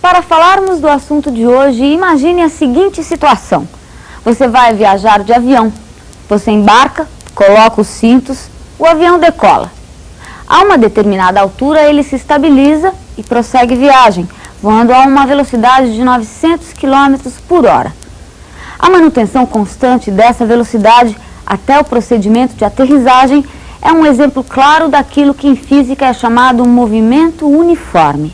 Para falarmos do assunto de hoje, imagine a seguinte situação. Você vai viajar de avião. Você embarca, coloca os cintos, o avião decola. A uma determinada altura, ele se estabiliza e prossegue viagem, voando a uma velocidade de 900 km por hora. A manutenção constante dessa velocidade até o procedimento de aterrissagem é um exemplo claro daquilo que em física é chamado movimento uniforme.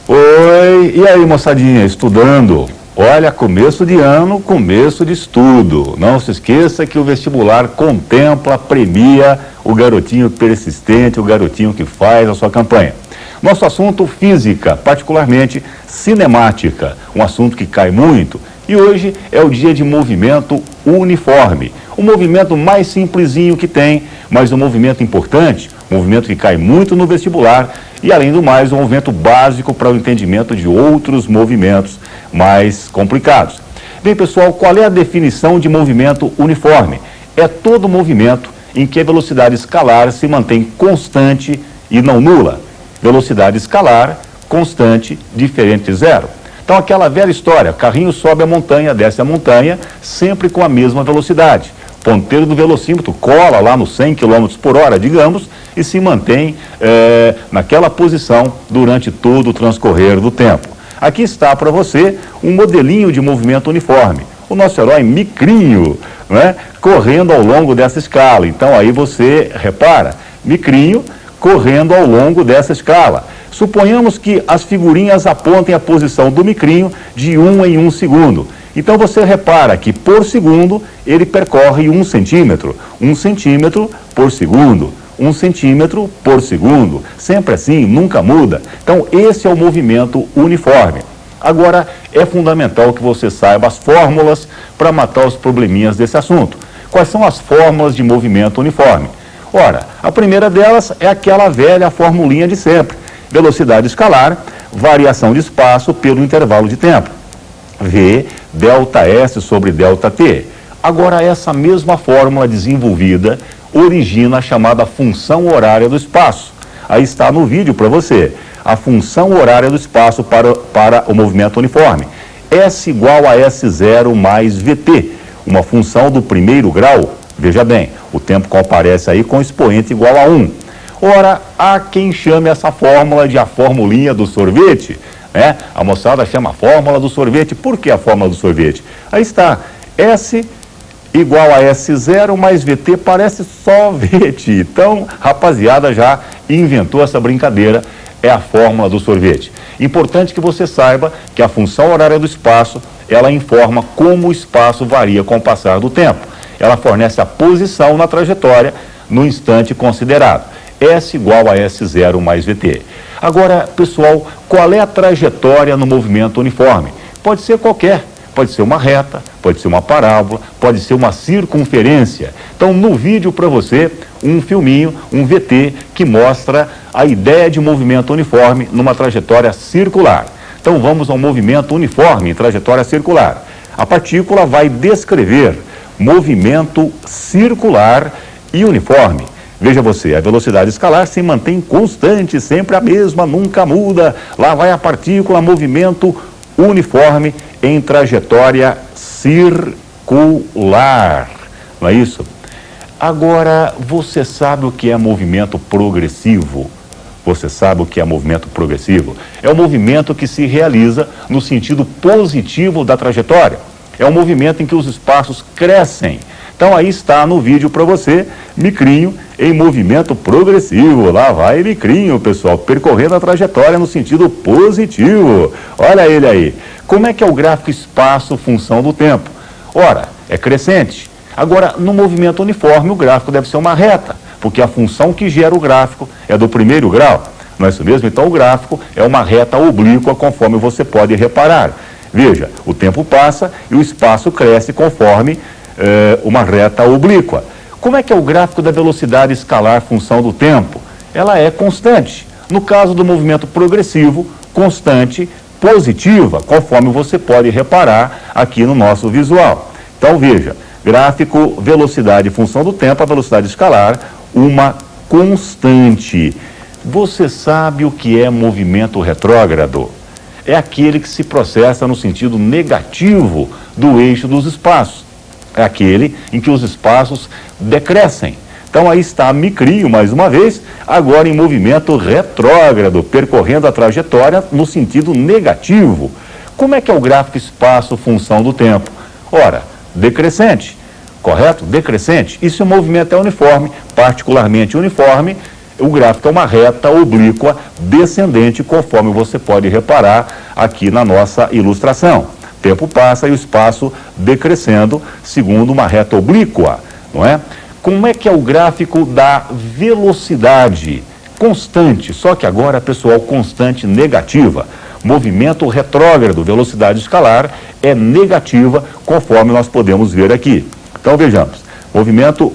Oi, e aí moçadinha, estudando? Olha, começo de ano, começo de estudo. Não se esqueça que o vestibular contempla, premia o garotinho persistente, o garotinho que faz a sua campanha. Nosso assunto física, particularmente cinemática, um assunto que cai muito. E hoje é o dia de movimento uniforme. O movimento mais simplesinho que tem, mas um movimento importante, um movimento que cai muito no vestibular e, além do mais, um movimento básico para o entendimento de outros movimentos mais complicados. Bem, pessoal, qual é a definição de movimento uniforme? É todo movimento em que a velocidade escalar se mantém constante e não nula. Velocidade escalar, constante, diferente de zero. Então, aquela velha história, carrinho sobe a montanha, desce a montanha, sempre com a mesma velocidade. Ponteiro do velocímetro cola lá nos 100 km por hora, digamos, e se mantém naquela posição durante todo o transcorrer do tempo. Aqui está para você um modelinho de movimento uniforme. O nosso herói Micrinho, né, correndo ao longo dessa escala. Então, aí você repara, Micrinho correndo ao longo dessa escala. Suponhamos que as figurinhas apontem a posição do Micrinho de 1 em 1 segundo. Então você repara que por segundo ele percorre 1 centímetro. 1 centímetro por segundo. 1 centímetro por segundo. Sempre assim, nunca muda. Então esse é o movimento uniforme. Agora é fundamental que você saiba as fórmulas para matar os probleminhas desse assunto. Quais são as fórmulas de movimento uniforme? Ora, a primeira delas é aquela velha formulinha de sempre. Velocidade escalar, variação de espaço pelo intervalo de tempo. V, ΔS sobre ΔT. Agora, essa mesma fórmula desenvolvida origina a chamada função horária do espaço. Aí está no vídeo para você. A função horária do espaço para o movimento uniforme. S igual a S0 mais VT. Uma função do primeiro grau. Veja bem, o tempo que aparece aí com expoente igual a 1. Ora, há quem chame essa fórmula de a formulinha do sorvete, né? A moçada chama a fórmula do sorvete. Por que a fórmula do sorvete? Aí está, S igual a S0 mais VT parece sorvete. Então, rapaziada já inventou essa brincadeira, é a fórmula do sorvete. Importante que você saiba que a função horária do espaço, ela informa como o espaço varia com o passar do tempo. Ela fornece a posição na trajetória no instante considerado. S igual a S0 mais VT. Agora, pessoal, qual é a trajetória no movimento uniforme? Pode ser qualquer, pode ser uma reta, pode ser uma parábola, pode ser uma circunferência. Então, no vídeo para você, um filminho, um VT, que mostra a ideia de movimento uniforme numa trajetória circular. Então, vamos ao movimento uniforme em trajetória circular. A partícula vai descrever movimento circular e uniforme. Veja você, a velocidade escalar se mantém constante, sempre a mesma, nunca muda. Lá vai a partícula, movimento uniforme em trajetória circular. Não é isso? Agora, você sabe o que é movimento progressivo? Você sabe o que é movimento progressivo? É o movimento que se realiza no sentido positivo da trajetória. É um movimento em que os espaços crescem. Então aí está no vídeo para você, Micrinho em movimento progressivo. Lá vai Micrinho, pessoal, percorrendo a trajetória no sentido positivo. Olha ele aí. Como é que é o gráfico espaço-função do tempo? Ora, é crescente. Agora, no movimento uniforme, o gráfico deve ser uma reta, porque a função que gera o gráfico é do primeiro grau. Não é isso mesmo? Então o gráfico é uma reta oblíqua, conforme você pode reparar. Veja, o tempo passa e o espaço cresce conforme uma reta oblíqua. Como é que é o gráfico da velocidade escalar função do tempo? Ela é constante. No caso do movimento progressivo, constante, positiva, conforme você pode reparar aqui no nosso visual. Então veja, gráfico, velocidade função do tempo, a velocidade escalar, uma constante. Você sabe o que é movimento retrógrado? é aquele que se processa no sentido negativo do eixo dos espaços. É aquele em que os espaços decrescem. Então aí está micrinho, mais uma vez, agora em movimento retrógrado, percorrendo a trajetória no sentido negativo. Como é que é o gráfico espaço-função do tempo? Ora, decrescente, correto? Decrescente. E se o movimento é uniforme, particularmente uniforme, o gráfico é uma reta oblíqua descendente, conforme você pode reparar aqui na nossa ilustração. O tempo passa e o espaço decrescendo segundo uma reta oblíqua, não é? Como é que é o gráfico da velocidade? Constante, só que agora, pessoal, constante negativa. Movimento retrógrado, velocidade escalar, é negativa, conforme nós podemos ver aqui. Então, vejamos, movimento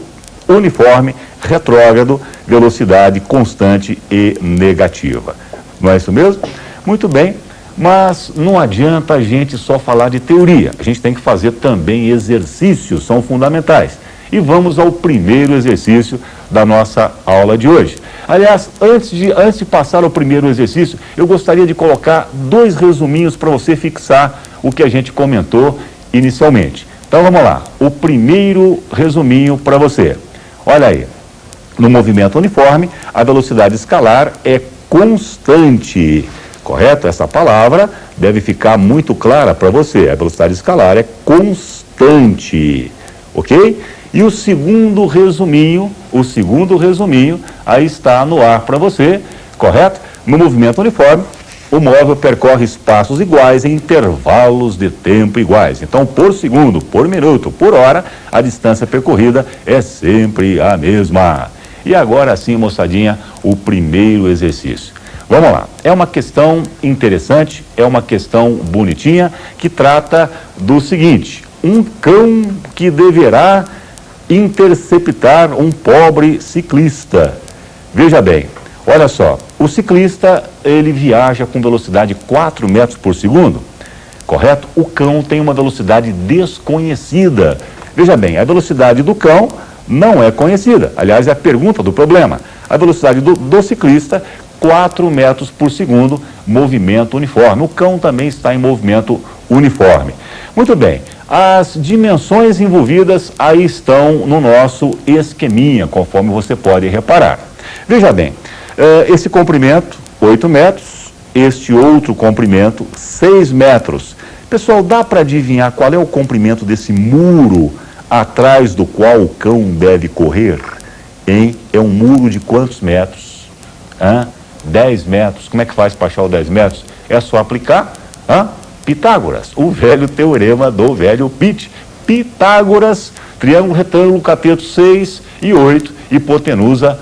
uniforme, retrógrado, velocidade constante e negativa. Não é isso mesmo? Muito bem, mas não adianta a gente só falar de teoria. A gente tem que fazer também exercícios, são fundamentais. E vamos ao primeiro exercício da nossa aula de hoje. Aliás, antes de passar ao primeiro exercício, eu gostaria de colocar 2 resuminhos para você fixar o que a gente comentou inicialmente. Então vamos lá, o primeiro resuminho para você. Olha aí, no movimento uniforme, a velocidade escalar é constante, correto? Essa palavra deve ficar muito clara para você. A velocidade escalar é constante, ok? E o segundo resuminho, aí está no ar para você, correto? No movimento uniforme, o móvel percorre espaços iguais em intervalos de tempo iguais. Então, por segundo, por minuto, por hora, a distância percorrida é sempre a mesma. E agora sim, moçadinha, o primeiro exercício. Vamos lá. É uma questão interessante, é uma questão bonitinha, que trata do seguinte: um cão que deverá interceptar um pobre ciclista. Veja bem, olha só, o ciclista, ele viaja com velocidade 4 metros por segundo, correto? O cão tem uma velocidade desconhecida. Veja bem, a velocidade do cão não é conhecida. Aliás, é a pergunta do problema. A velocidade do ciclista, 4 metros por segundo, movimento uniforme. O cão também está em movimento uniforme. Muito bem. As dimensões envolvidas aí estão no nosso esqueminha, conforme você pode reparar. Veja bem, esse comprimento, 8 metros, este outro comprimento, 6 metros. Pessoal, dá para adivinhar qual é o comprimento desse muro atrás do qual o cão deve correr? Hein? É um muro de quantos metros? 10 metros. Como é que faz para achar os 10 metros? É só aplicar Pitágoras, o velho teorema do velho Pit. Pitágoras, triângulo retângulo, cateto 6 e 8, hipotenusa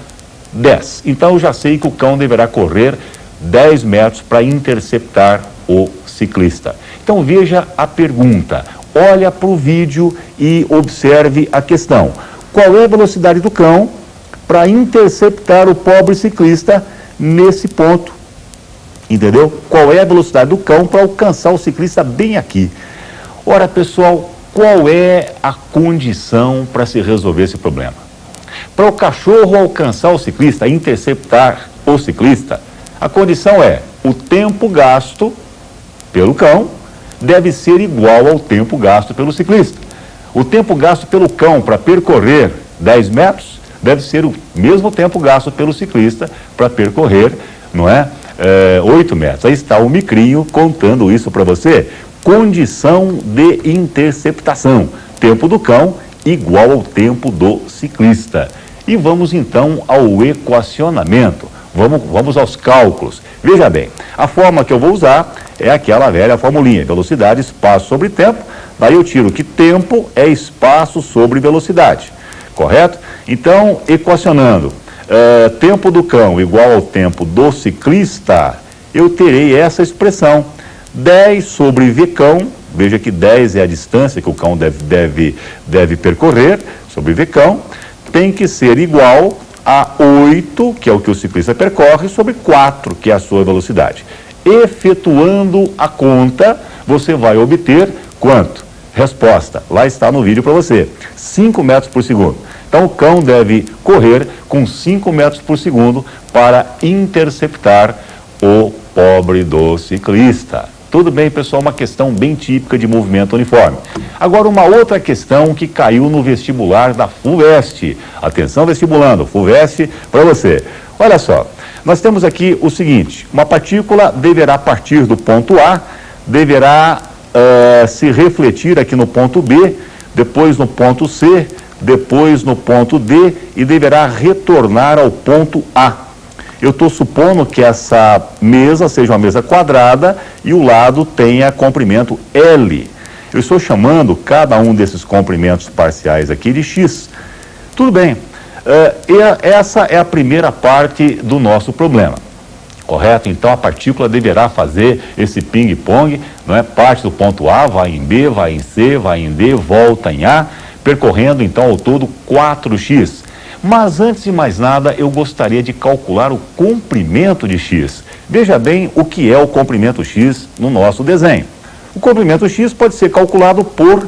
10. Então eu já sei que o cão deverá correr 10 metros para interceptar o ciclista. Então veja a pergunta, olha para o vídeo e observe a questão. Qual é a velocidade do cão para interceptar o pobre ciclista nesse ponto? Entendeu? Qual é a velocidade do cão para alcançar o ciclista bem aqui? Ora, pessoal, qual é a condição para se resolver esse problema? Para o cachorro alcançar o ciclista, interceptar o ciclista, a condição é: o tempo gasto pelo cão deve ser igual ao tempo gasto pelo ciclista. O tempo gasto pelo cão para percorrer 10 metros deve ser o mesmo tempo gasto pelo ciclista para percorrer, não é? 8 metros. Aí está o micrinho contando isso para você. Condição de interceptação: tempo do cão igual ao tempo do ciclista. E vamos então ao equacionamento. Vamos aos cálculos. Veja bem, a forma que eu vou usar é aquela velha formulinha: velocidade, espaço sobre tempo. Daí eu tiro que tempo é espaço sobre velocidade, correto? Então, equacionando tempo do cão igual ao tempo do ciclista, eu terei essa expressão: 10 sobre V cão, veja que 10 é a distância que o cão deve percorrer, sobre V cão, tem que ser igual a 8, que é o que o ciclista percorre, sobre 4, que é a sua velocidade. Efetuando a conta, você vai obter quanto? Resposta, lá está no vídeo para você: 5 metros por segundo. Então o cão deve correr com 5 metros por segundo para interceptar o pobre do ciclista. Tudo bem, pessoal, uma questão bem típica de movimento uniforme. Agora, uma outra questão que caiu no vestibular da FUVEST. Atenção, vestibulando, FUVEST para você. Olha só, nós temos aqui o seguinte: uma partícula deverá partir do ponto A, deverá se refletir aqui no ponto B, depois no ponto C, depois no ponto D e deverá retornar ao ponto A. Eu estou supondo que essa mesa seja uma mesa quadrada e o lado tenha comprimento L. Eu estou chamando cada um desses comprimentos parciais aqui de X. Tudo bem. Essa é a primeira parte do nosso problema. Correto? Então a partícula deverá fazer esse ping-pong, não é? Parte do ponto A, vai em B, vai em C, vai em D, volta em A, percorrendo então ao todo 4x. Mas antes de mais nada, eu gostaria de calcular o comprimento de x. Veja bem o que é o comprimento x no nosso desenho. O comprimento x pode ser calculado por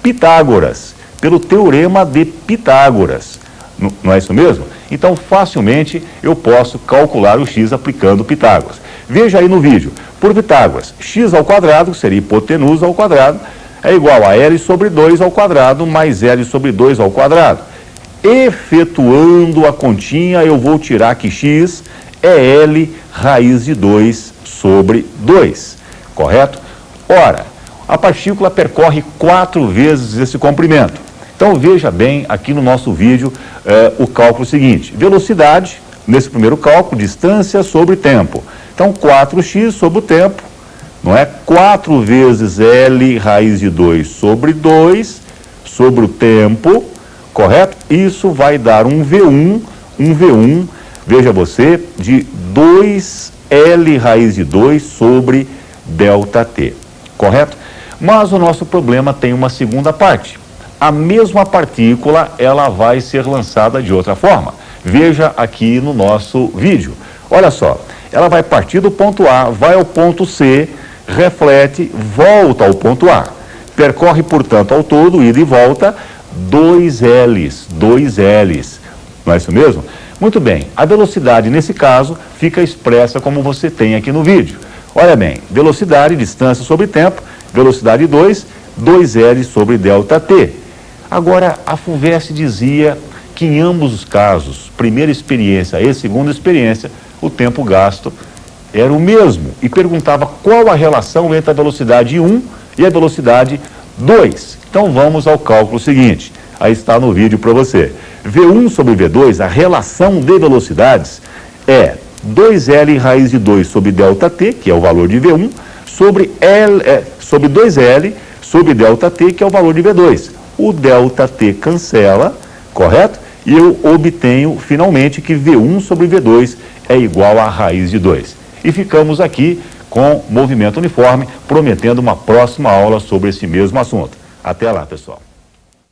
Pitágoras, pelo teorema de Pitágoras. Não é isso mesmo? Então, facilmente, eu posso calcular o x aplicando Pitágoras. Veja aí no vídeo. Por Pitágoras, x ao quadrado, que seria hipotenusa ao quadrado, é igual a L sobre 2 ao quadrado mais L sobre 2 ao quadrado. Efetuando a continha, eu vou tirar que x é L raiz de 2 sobre 2, correto? Ora, a partícula percorre 4 vezes esse comprimento. Então veja bem aqui no nosso vídeo o cálculo seguinte: velocidade, nesse primeiro cálculo, distância sobre tempo. Então 4x sobre o tempo, não é? 4 vezes L raiz de 2 sobre 2 sobre o tempo. Correto? Isso vai dar um V1, veja você, de 2L raiz de 2 sobre ΔT. Correto? Mas o nosso problema tem uma segunda parte. A mesma partícula, ela vai ser lançada de outra forma. Veja aqui no nosso vídeo. Olha só, ela vai partir do ponto A, vai ao ponto C, reflete, volta ao ponto A. Percorre, portanto, ao todo, ida e volta, 2 L's. Não é isso mesmo? Muito bem, a velocidade nesse caso fica expressa como você tem aqui no vídeo. Olha bem, velocidade, distância sobre tempo, velocidade 2 L sobre ΔT. Agora, a FUVEST dizia que em ambos os casos, primeira experiência e segunda experiência, o tempo gasto era o mesmo. E perguntava qual a relação entre a velocidade 1 e a velocidade 2. Então vamos ao cálculo seguinte. Aí está no vídeo para você. V1 sobre V2, a relação de velocidades é 2L raiz de 2 sobre ΔT, que é o valor de V1, sobre 2L sobre ΔT, que é o valor de V2. O ΔT cancela, correto? E eu obtenho finalmente que V1 sobre V2 é igual a raiz de 2. E ficamos aqui com movimento uniforme, prometendo uma próxima aula sobre esse mesmo assunto. Até lá, pessoal.